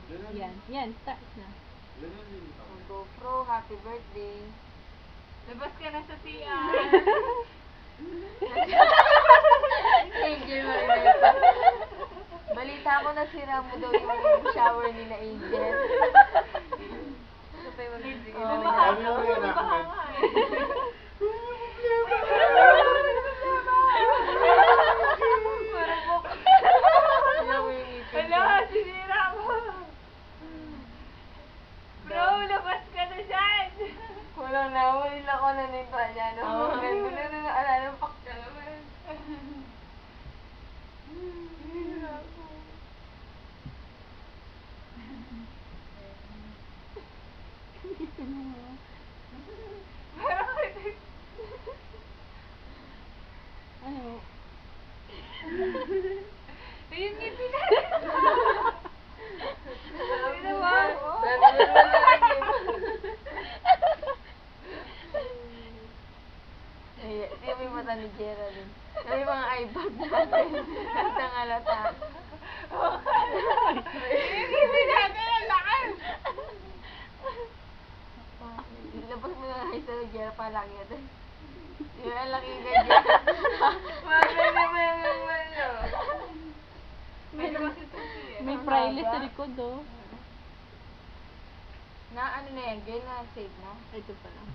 Yan, start na. GoPro, happy birthday. Labas ka na sa CR. Angel Marineta. Balita ko na sira mo daw yung shower ni na Angel. Ano pa yung mag-ibig? Baka nga eh. Hala, sinira mo. Bro, labas ka na dyan. Walang nawalil ako na nito. Ano? Ganun na alala pak ka naman. Parang Ano? ayun yung pinag. Sabi naman. Ay, di may mata ni Geraldine. May mga iPad natin. Hantang alata. Yung pinag ang lakas. Labas mo na ay sa Gerald pa lang yun. Yung ang laki ka Gerald. Mabili mo yung malo. May labas ito siya. May braille sa likod, oh. Na ano na yan, girl na save na. Ito pa lang.